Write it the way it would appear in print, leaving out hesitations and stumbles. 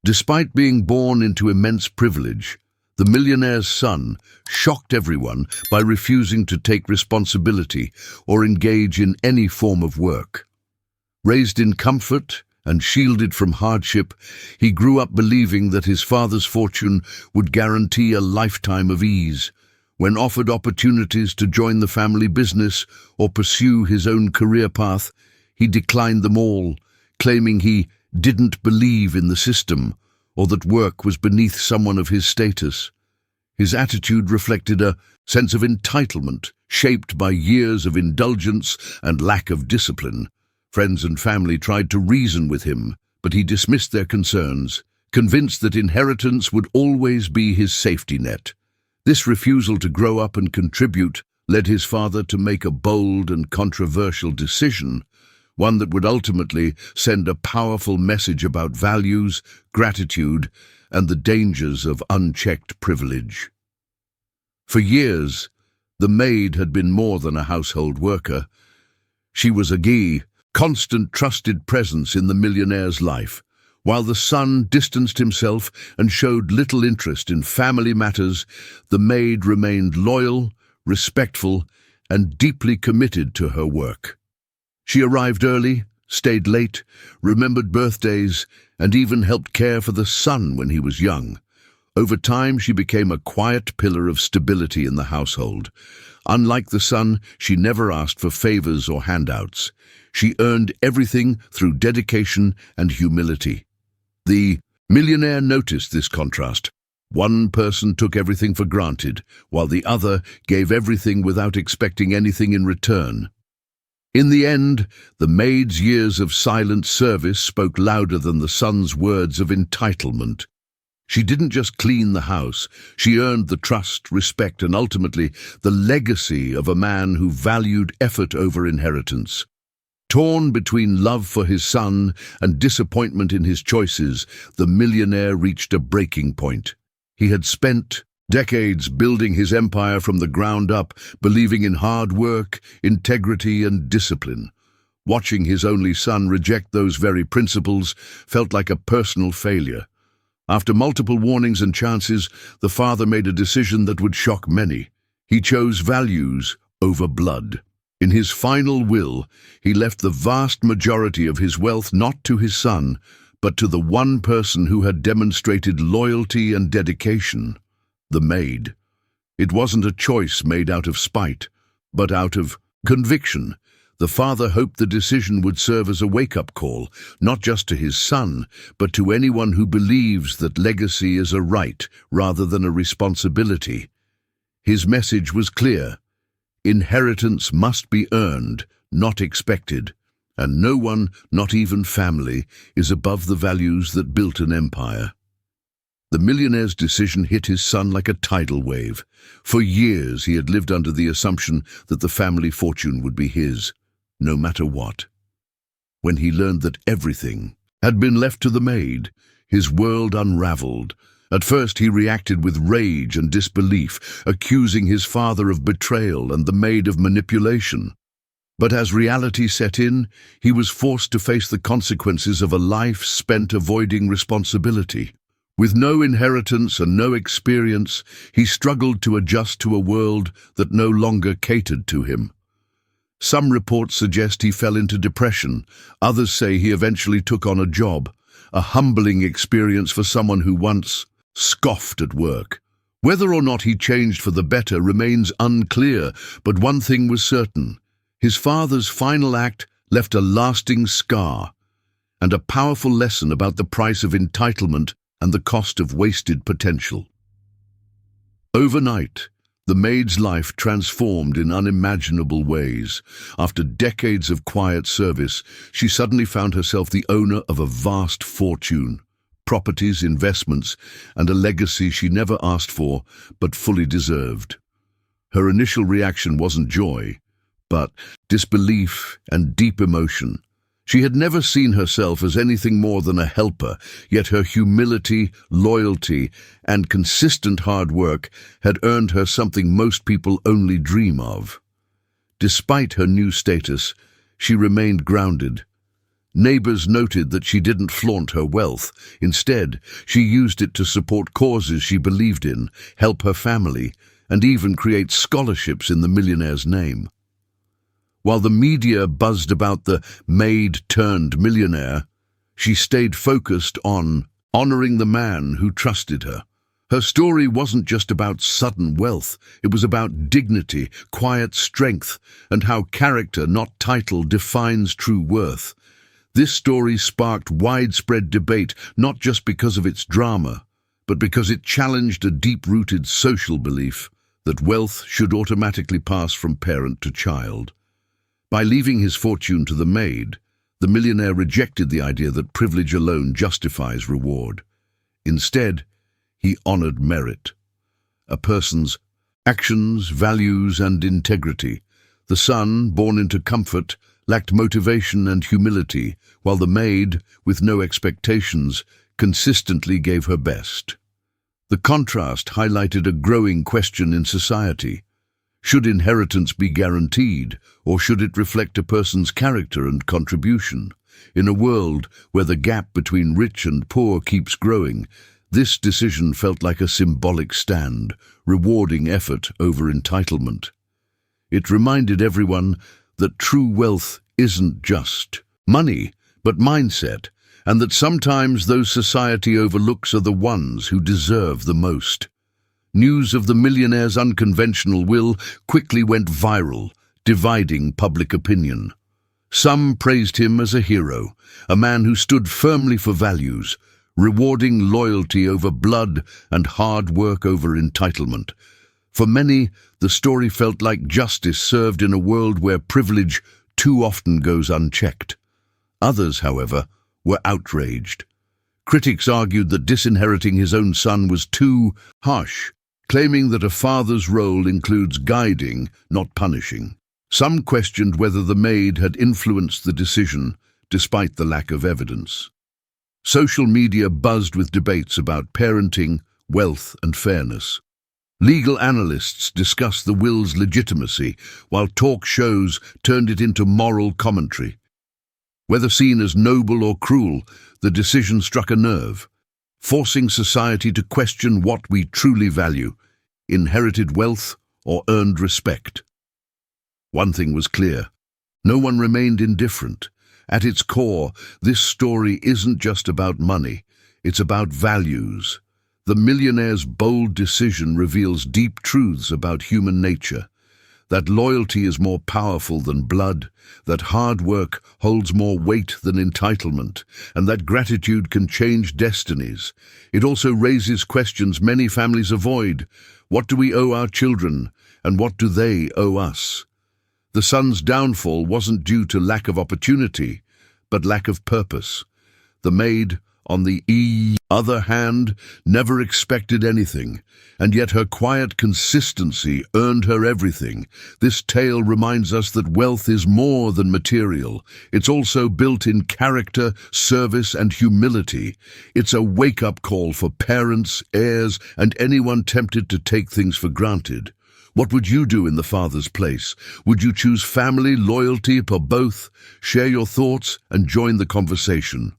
Despite being born into immense privilege, the millionaire's son shocked everyone by refusing to take responsibility or engage in any form of work. Raised in comfort and shielded from hardship, he grew up believing that his father's fortune would guarantee a lifetime of ease. When offered opportunities to join the family business or pursue his own career path, he declined them all, claiming he didn't believe in the system or that work was beneath someone of his status. His attitude reflected a sense of entitlement, shaped by years of indulgence and lack of discipline. Friends and family tried to reason with him, but he dismissed their concerns, convinced that inheritance would always be his safety net. This refusal to grow up and contribute led his father to make a bold and controversial decision, one that would ultimately send a powerful message about values, gratitude, and the dangers of unchecked privilege. For years, the maid had been more than a household worker. She was a constant trusted presence in the millionaire's life. While the son distanced himself and showed little interest in family matters, the maid remained loyal, respectful, and deeply committed to her work. She arrived early, stayed late, remembered birthdays, and even helped care for the son when he was young. Over time, she became a quiet pillar of stability in the household. Unlike the son, she never asked for favors or handouts. She earned everything through dedication and humility. The millionaire noticed this contrast. One person took everything for granted, while the other gave everything without expecting anything in return. In the end, the maid's years of silent service spoke louder than the son's words of entitlement. She didn't just clean the house, she earned the trust, respect, and ultimately the legacy of a man who valued effort over inheritance. Torn between love for his son and disappointment in his choices, the millionaire reached a breaking point. He had spent decades building his empire from the ground up, believing in hard work, integrity, and discipline. Watching his only son reject those very principles felt like a personal failure. After multiple warnings and chances, the father made a decision that would shock many. He chose values over blood. In his final will, he left the vast majority of his wealth not to his son, but to the one person who had demonstrated loyalty and dedication, the maid. It wasn't a choice made out of spite, but out of conviction. The father hoped the decision would serve as a wake-up call, not just to his son, but to anyone who believes that legacy is a right rather than a responsibility. His message was clear. Inheritance must be earned, not expected, and no one, not even family, is above the values that built an empire. The millionaire's decision hit his son like a tidal wave. For years he had lived under the assumption that the family fortune would be his, no matter what. When he learned that everything had been left to the maid, his world unraveled. At first he reacted with rage and disbelief, accusing his father of betrayal and the maid of manipulation. But as reality set in, he was forced to face the consequences of a life spent avoiding responsibility. With no inheritance and no experience, he struggled to adjust to a world that no longer catered to him. Some reports suggest he fell into depression. Others say he eventually took on a job, a humbling experience for someone who once scoffed at work. Whether or not he changed for the better remains unclear, but one thing was certain. His father's final act left a lasting scar and a powerful lesson about the price of entitlement and the cost of wasted potential. Overnight, the maid's life transformed in unimaginable ways. After decades of quiet service, she suddenly found herself the owner of a vast fortune. Properties, investments, and a legacy she never asked for, but fully deserved. Her initial reaction wasn't joy, but disbelief and deep emotion. She had never seen herself as anything more than a helper, yet her humility, loyalty, and consistent hard work had earned her something most people only dream of. Despite her new status, she remained grounded. Neighbors noted that she didn't flaunt her wealth. Instead, she used it to support causes she believed in, help her family, and even create scholarships in the millionaire's name. While the media buzzed about the Maid-turned-millionaire, she stayed focused on honoring the man who trusted her. Her story wasn't just about sudden wealth, it was about dignity, quiet strength, and how character, not title, defines true worth. This story sparked widespread debate, not just because of its drama, but because it challenged a deep-rooted social belief that wealth should automatically pass from parent to child. By leaving his fortune to the maid, the millionaire rejected the idea that privilege alone justifies reward. Instead, he honored merit, a person's actions, values, and integrity. The son, born into comfort, lacked motivation and humility, while the maid, with no expectations, consistently gave her best. The contrast highlighted a growing question in society. Should inheritance be guaranteed, or should it reflect a person's character and contribution? In a world where the gap between rich and poor keeps growing, this decision felt like a symbolic stand, rewarding effort over entitlement. It reminded everyone that true wealth isn't just money, but mindset, and that sometimes those society overlooks are the ones who deserve the most. News of the millionaire's unconventional will quickly went viral, dividing public opinion. Some praised him as a hero, a man who stood firmly for values, rewarding loyalty over blood and hard work over entitlement. For many, the story felt like justice served in a world where privilege too often goes unchecked. Others, however, were outraged. Critics argued that disinheriting his own son was too harsh, claiming that a father's role includes guiding, not punishing. Some questioned whether the maid had influenced the decision, despite the lack of evidence. Social media buzzed with debates about parenting, wealth, and fairness. Legal analysts discussed the will's legitimacy, while talk shows turned it into moral commentary. Whether seen as noble or cruel, the decision struck a nerve, forcing society to question what we truly value: inherited wealth or earned respect. One thing was clear: no one remained indifferent. At its core, this story isn't just about money, it's about values. The millionaire's bold decision reveals deep truths about human nature. That loyalty is more powerful than blood, that hard work holds more weight than entitlement, and that gratitude can change destinies. It also raises questions many families avoid. What do we owe our children, and what do they owe us? The son's downfall wasn't due to lack of opportunity, but lack of purpose. The maid, on the other hand, never expected anything, and yet her quiet consistency earned her everything. This tale reminds us that wealth is more than material. It's also built in character, service, and humility. It's a wake-up call for parents, heirs, and anyone tempted to take things for granted. What would you do in the father's place? Would you choose family, loyalty, or both? Share your thoughts and join the conversation.